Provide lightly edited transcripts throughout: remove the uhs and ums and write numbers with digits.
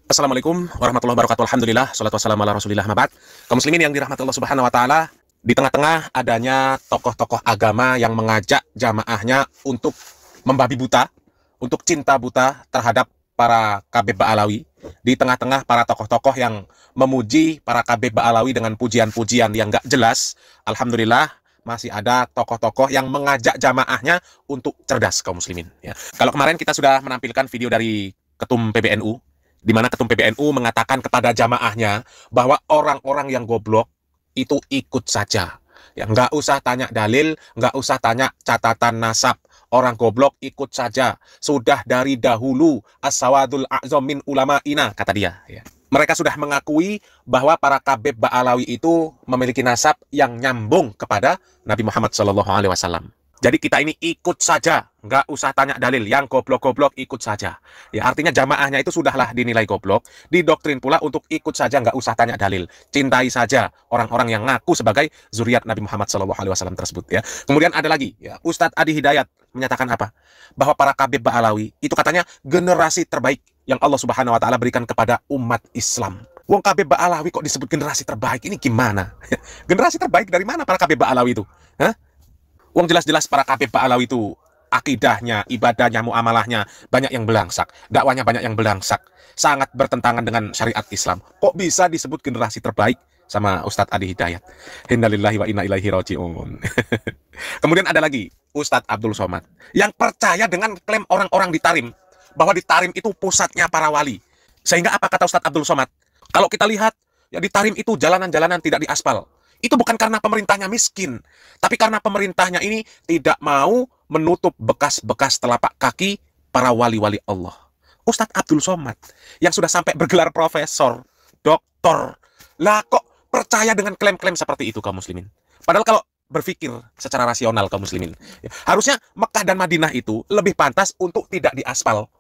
Assalamualaikum warahmatullahi wabarakatuh. Alhamdulillah, salatu wassalamu ala rasulillah, mabad. Kaum muslimin yang dirahmati Allah subhanahu wa ta'ala, di tengah-tengah adanya tokoh-tokoh agama yang mengajak jamaahnya untuk membabi buta, untuk cinta buta terhadap para Kabeb Ba'alawi. Di tengah-tengah para tokoh-tokoh yang memuji para Kabeb Ba'alawi dengan pujian-pujian yang gak jelas, alhamdulillah masih ada tokoh-tokoh yang mengajak jamaahnya untuk cerdas, kaum muslimin. Ya. Kalau kemarin kita sudah menampilkan video dari Ketum PBNU, di mana Ketum PBNU mengatakan kepada jamaahnya bahwa orang-orang yang goblok itu ikut saja. Ya, nggak usah tanya dalil, nggak usah tanya catatan nasab. Orang goblok ikut saja. Sudah dari dahulu as-sawadul a'zam min ulama'ina, kata dia. Ya. Mereka sudah mengakui bahwa para Kabeb Ba'alawi itu memiliki nasab yang nyambung kepada Nabi Muhammad SAW. Jadi kita ini ikut saja, nggak usah tanya dalil. Yang goblok-goblok ikut saja. Ya, artinya jamaahnya itu sudahlah dinilai goblok, didoktrin pula untuk ikut saja, nggak usah tanya dalil. Cintai saja orang-orang yang ngaku sebagai zuriat Nabi Muhammad SAW tersebut. Ya. Kemudian ada lagi, ya, Ustadz Adi Hidayat menyatakan apa? Bahwa para Kabeb Ba'alawi itu katanya generasi terbaik yang Allah Subhanahu Wa Taala berikan kepada umat Islam. Wong Kabeb Ba'alawi kok disebut generasi terbaik? Ini gimana? Generasi terbaik dari mana para Kabeb Ba'alawi itu? Hah? Wong jelas-jelas para Kabeb Ba'alawi itu akidahnya, ibadahnya, muamalahnya banyak yang belangsak, dakwanya banyak yang belangsak, sangat bertentangan dengan syariat Islam. Kok bisa disebut generasi terbaik sama Ustadz Adi Hidayat? Innalillahi wa inna ilaihi raji'un. Kemudian ada lagi Ustadz Abdul Somad yang percaya dengan klaim orang-orang di Tarim bahwa di Tarim itu pusatnya para wali. Sehingga apa kata Ustadz Abdul Somad? Kalau kita lihat ya di Tarim itu jalanan-jalanan tidak diaspal. Itu bukan karena pemerintahnya miskin, tapi karena pemerintahnya ini tidak mau menutup bekas-bekas telapak kaki para wali-wali Allah. Ustadz Abdul Somad yang sudah sampai bergelar profesor, doktor, lah kok percaya dengan klaim-klaim seperti itu, kaum muslimin? Padahal kalau berpikir secara rasional, kaum muslimin, ya, harusnya Mekah dan Madinah itu lebih pantas untuk tidak diaspal,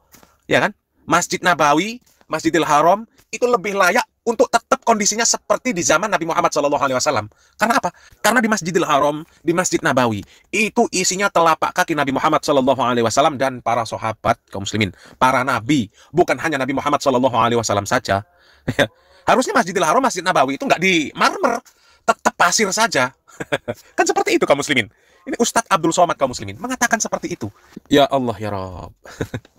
ya kan? Masjid Nabawi, Masjidil Haram itu lebih layak untuk tetap kondisinya seperti di zaman Nabi Muhammad SAW. Karena apa? Karena di Masjidil Haram, di Masjid Nabawi, itu isinya telapak kaki Nabi Muhammad SAW dan para sahabat kaum muslimin, para nabi, bukan hanya Nabi Muhammad SAW saja. Harusnya Masjidil Haram, Masjid Nabawi itu nggak di marmer, tetap pasir saja. Kan seperti itu kaum muslimin. Ini Ustadz Abdul Somad kaum muslimin mengatakan seperti itu. Ya Allah ya Rabb.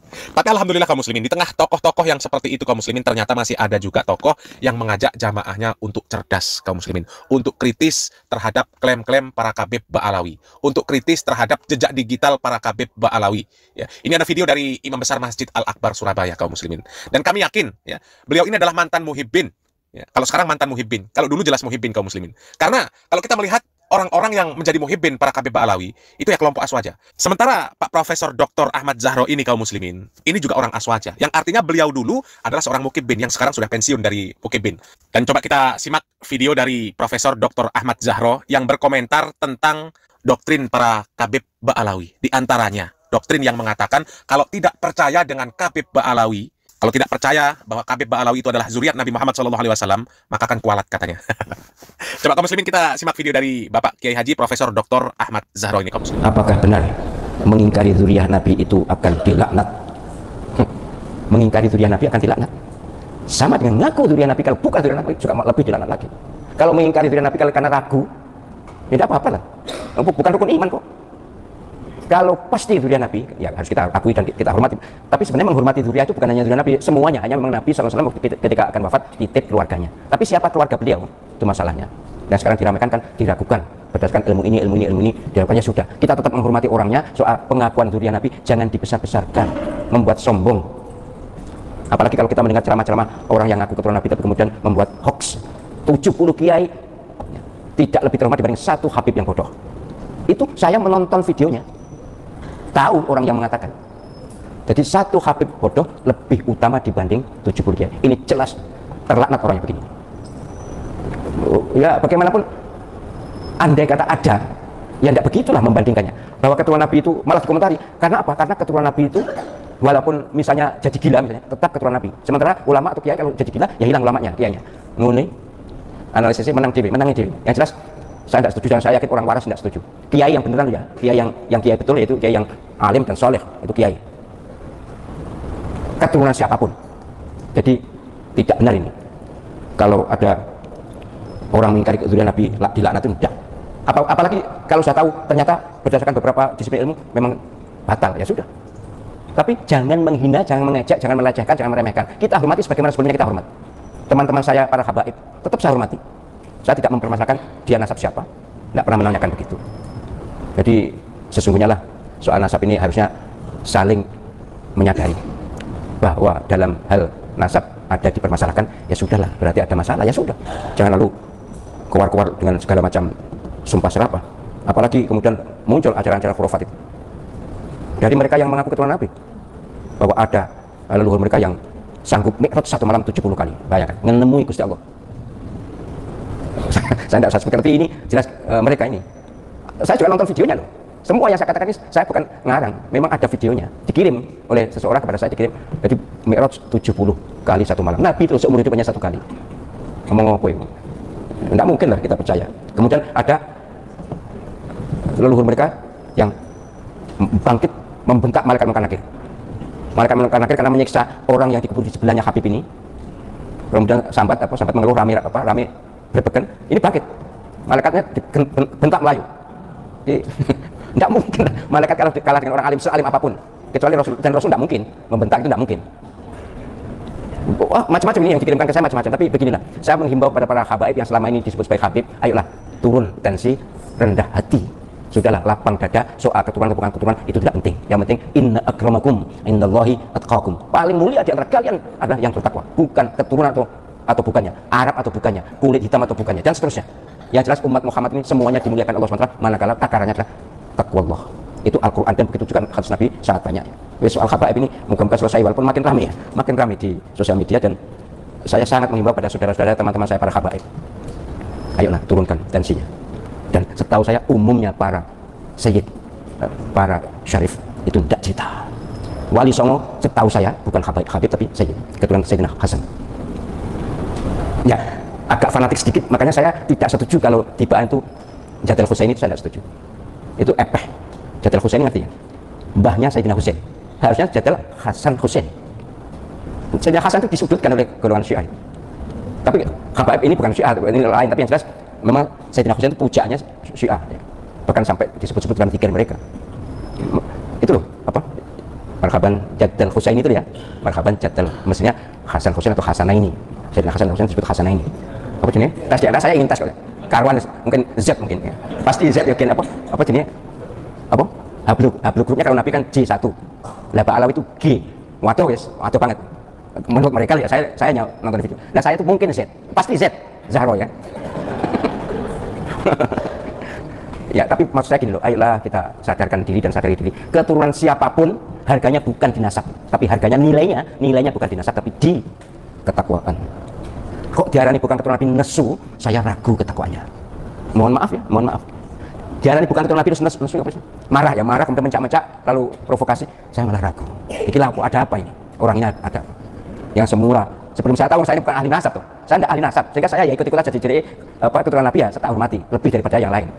Tapi alhamdulillah kaum muslimin, di tengah tokoh-tokoh yang seperti itu kaum muslimin, ternyata masih ada juga tokoh yang mengajak jamaahnya untuk cerdas kaum muslimin, untuk kritis terhadap klaim-klaim para Kabeb Ba'alawi, untuk kritis terhadap jejak digital para Kabeb Ba'alawi. Ya, ini ada video dari Imam Besar Masjid Al-Akbar Surabaya kaum muslimin. Dan kami yakin ya, beliau ini adalah mantan muhibbin. Ya, kalau sekarang mantan muhibbin, kalau dulu jelas muhibbin kaum muslimin. Karena kalau kita melihat orang-orang yang menjadi muhibbin para Kabeb Ba'alawi itu ya kelompok aswaja. Sementara Pak Profesor Dr. Ahmad Zahro ini kaum muslimin, ini juga orang aswaja. Yang artinya beliau dulu adalah seorang muhibbin yang sekarang sudah pensiun dari muhibbin. Dan coba kita simak video dari Profesor Dr. Ahmad Zahro yang berkomentar tentang doktrin para Kabeb Ba'alawi. Di antaranya doktrin yang mengatakan kalau tidak percaya dengan Kabeb Ba'alawi, kalau tidak percaya bahwa Kabeb Ba'alawi itu adalah zuriat Nabi Muhammad SAW, maka akan kualat katanya. Coba kaum muslimin kita simak video dari Bapak Kiai Haji Profesor Dr. Ahmad Zahro ini kaum muslimin. Apakah benar mengingkari zuriat Nabi itu akan dilaknat? Mengingkari zuriat Nabi akan dilaknat. Sama dengan ngaku zuriat Nabi, kalau bukan zuriat Nabi juga lebih dilaknat lagi. Kalau mengingkari zuriat Nabi karena ragu, tidak apa-apa lah. Bukan rukun iman kok. Kalau pasti zuriat Nabi, ya harus kita akui dan kita hormati. Tapi sebenarnya menghormati zuriat itu bukan hanya zuriat Nabi, semuanya. Hanya memang Nabi SAW ketika akan wafat titip keluarganya. Tapi siapa keluarga beliau? Itu masalahnya. Dan sekarang diramaikan kan diragukan berdasarkan ilmu ini. Jawabannya sudah. Kita tetap menghormati orangnya. Soal pengakuan zuriat Nabi jangan dibesar-besarkan, membuat sombong. Apalagi kalau kita mendengar ceramah-ceramah orang yang ngaku keturunan Nabi tapi kemudian membuat hoax. 70 kiai tidak lebih terhormat dibanding satu Habib yang bodoh. Itu saya menonton videonya. Tahu orang yang mengatakan. Jadi satu Habib bodoh lebih utama dibanding 70 kiai. Ini jelas terlaknat orangnya begini. Ya bagaimanapun andai kata ada, ya tidak begitulah membandingkannya. Bahwa keturunan Nabi itu malah dikomentari. Karena apa? Karena keturunan Nabi itu walaupun misalnya jadi gila misalnya, tetap keturunan Nabi. Sementara ulama atau kiai kalau jadi gila ya hilang ulamanya, kiainya. Ngene analisisnya menangnya dewi. Yang jelas saya tidak setuju dan saya yakin orang waras tidak setuju. Kiai yang beneran ya, kiai yang kiai betul yaitu kiai yang alim dan soleh, itu kiai. Keturunan siapapun. Jadi Tidak benar ini. Kalau ada orang mengingkari kezurian Nabi dilaknat itu tidak. Apalagi kalau saya tahu ternyata berdasarkan beberapa disiplin ilmu memang batal, ya sudah. Tapi jangan menghina, jangan mengejek, jangan melecehkan, jangan meremehkan. Kita hormati sebagaimana sebelumnya kita hormat. Teman-teman saya para habaib tetap saya hormati. Saya tidak mempermasalahkan dia nasab siapa, tidak pernah menanyakan begitu. Jadi sesungguhnya lah soal nasab ini harusnya saling menyadari bahwa dalam hal nasab ada dipermasalahkan, ya sudahlah, berarti ada masalah, ya sudah. Jangan lalu keluar-keluar dengan segala macam sumpah serapah. Apalagi kemudian muncul ajaran-ajaran khurafat itu dari mereka yang mengaku keturunan Nabi, bahwa ada leluhur mereka yang sanggup mi'raj satu malam 70 kali. Bayangkan, menemui Gusti Allah. Saya tidak usah sebutkan, tapi ini jelas mereka ini. Saya juga nonton videonya loh. Semua yang saya katakan ini saya bukan ngarang, memang ada videonya. Dikirim oleh seseorang kepada saya, dikirim. Jadi mi'raj 70 kali satu malam. Nabi itu seumur hidup hanya satu kali. Ngomong apa itu? Tidak mungkin lah kita percaya. Kemudian ada leluhur mereka yang bangkit membentak malaikat munkar nakir. Malaikat munkar nakir karena menyiksa orang yang dikubur di sebelahnya Habib ini. Kemudian sambat mengeluh rame berbeken. Ini bangkit. Malaikatnya bentak Melayu. Tidak mungkin malaikat kalau kalah dengan orang alim sealim apapun, kecuali Rasul, dan Rasul tidak mungkin membentak, itu tidak mungkin. Macam-macam ini yang dikirimkan ke saya, macam-macam. Tapi beginilah, saya menghimbau pada para habaib yang selama ini disebut sebagai Habib, ayolah turun tensi, rendah hati. Sudahlah, lapang dada. Soal keturunan bukan keturunan itu tidak penting. Yang penting inna akramakum indallahi atqakum. Paling mulia di antara kalian adalah yang bertakwa, bukan keturunan atau bukannya, Arab atau bukannya, kulit hitam atau bukannya, dan seterusnya. Yang jelas umat Muhammad ini semuanya dimuliakan Allah SWT, manakala takarannya adalah takwa Allah. Itu Al-Quran, dan begitu juga hadis Nabi sangat banyak. Soal habaib ini moga-moga selesai, walaupun makin ramai di sosial media, dan saya sangat mengimbau pada saudara-saudara, teman-teman saya para habaib, ayolah turunkan tensinya. Dan setahu saya umumnya para sayyid, para syarif itu tidak cerita. Wali Songo setahu saya bukan Habib tapi sayyid, keturunan Sayyidina Hasan. Ya, agak fanatik sedikit, makanya saya tidak setuju kalau tibaan itu Jadal Husaini, itu saya tidak setuju. Itu epeh. Jadal Husaini ngerti ya? Mbahnya Sayyidina Husain. Harusnya Jadal Hasan Husain. Sayyidina Hasan itu disudutkan oleh golongan Syiah. Tapi habaib ini bukan Syiah, ini lain, tapi yang jelas memang Sayyidina Husain itu pujaannya Syiah. Bahkan sampai disebut-sebut dalam zikir mereka. Itu loh, apa? Marhaban Jadal Husaini itu ya. Marhaban Jadal, mestinya Hasan Husain atau Hasanaini. Sayyidina Hasan Husain disebut Hasanaini. Apa jenisnya? Tes DNA saya ingin tes kok. Karwan mungkin Z mungkin ya. Pasti Z mungkin apa jenisnya? Apa? Hablu grupnya kalau Nabi kan J1. Lah Pak Alawi itu G. Waduh guys, waduh banget. Menurut mereka ya, saya nonton video. Nah saya itu mungkin Z. Pasti Z. Zahro ya. Ya, tapi maksud saya gini loh, ayolah kita sadarkan diri dan sadari diri. Keturunan siapapun harganya bukan di nasab, tapi harganya nilainya bukan di nasab, tapi di ketakwaan. Kok diarani bukan keturunan Nabi nesu, saya ragu ketakwaannya. Mohon maaf ya, mohon maaf. Diarani bukan keturunan Nabi nesu apa sih? Marah ya, marah kemudian mencak-mencak lalu provokasi, saya malah ragu. Ikilah ada apa ini? Orangnya ada yang semula. Sebelum saya tahu saya ini bukan ahli nasab tuh. Saya tidak ahli nasab, sehingga saya ya ikut-ikut aja jadi keturunan Nabi ya, saya hormati lebih daripada yang lain.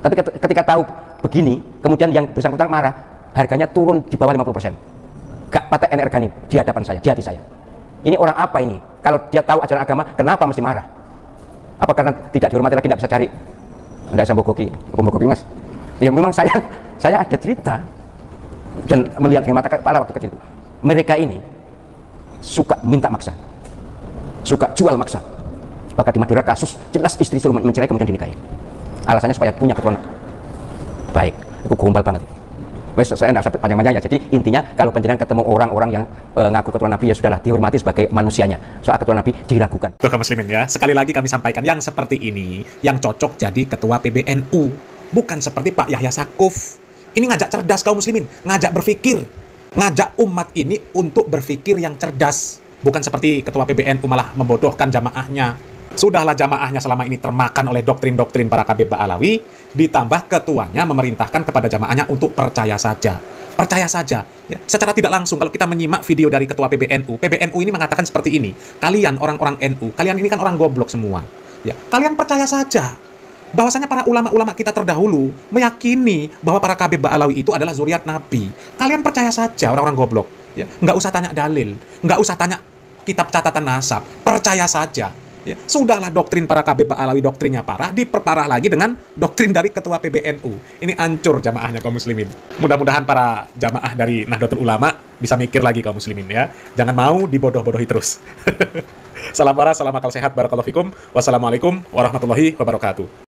Tapi ketika tahu begini, kemudian yang bersangkutan marah, harganya turun di bawah 50%. Gak patek energi nih di hadapan saya, di hati saya. Ini orang apa ini? Kalau dia tahu ajaran agama, kenapa mesti marah? Apa karena tidak dihormati lagi, tidak bisa cari? Tidak bisa bogoki mas. Ya memang saya ada cerita dan melihat dengan mata kepala waktu kecil. Mereka ini suka minta maksa, suka jual maksa. Bahkan di Madura kasus jelas istri suruh mencerai kemudian dinikahi. Alasannya supaya punya keturunan baik. Itu gombal banget. Wes saya tidak sampai panjang-panjang ya. Jadi intinya kalau panjenengan ketemu orang-orang yang ngaku keturunan Nabi, ya sudahlah, dihormati sebagai manusianya. Soal keturunan Nabi diragukan. Tuh kaum muslimin ya, sekali lagi kami sampaikan yang seperti ini yang cocok jadi ketua PBNU, bukan seperti Pak Yahya Sakuf. Ini ngajak cerdas kaum muslimin, ngajak berpikir, ngajak umat ini untuk berpikir yang cerdas, bukan seperti ketua PBNU malah membodohkan jamaahnya. Sudahlah jamaahnya selama ini termakan oleh doktrin-doktrin para Habib Ba'alawi, ditambah ketuanya memerintahkan kepada jamaahnya untuk percaya saja. Percaya saja. Ya, secara tidak langsung kalau kita menyimak video dari ketua PBNU ini mengatakan seperti ini. Kalian orang-orang NU, kalian ini kan orang goblok semua. Ya, kalian percaya saja bahwasanya para ulama-ulama kita terdahulu meyakini bahwa para Habib Ba'alawi itu adalah zuriat Nabi. Kalian percaya saja orang-orang goblok. Ya, nggak usah tanya dalil, nggak usah tanya kitab catatan nasab. Percaya saja. Ya, sudahlah doktrin para KB Alawi doktrinnya parah, diperparah lagi dengan doktrin dari ketua PBNU. Ini hancur jamaahnya kaum muslimin. Mudah-mudahan para jamaah dari Nahdlatul Ulama bisa mikir lagi kaum muslimin ya. Jangan mau dibodoh-bodohi terus. Salam waras, salam akal sehat, barakallahu fikum. Wassalamualaikum warahmatullahi wabarakatuh.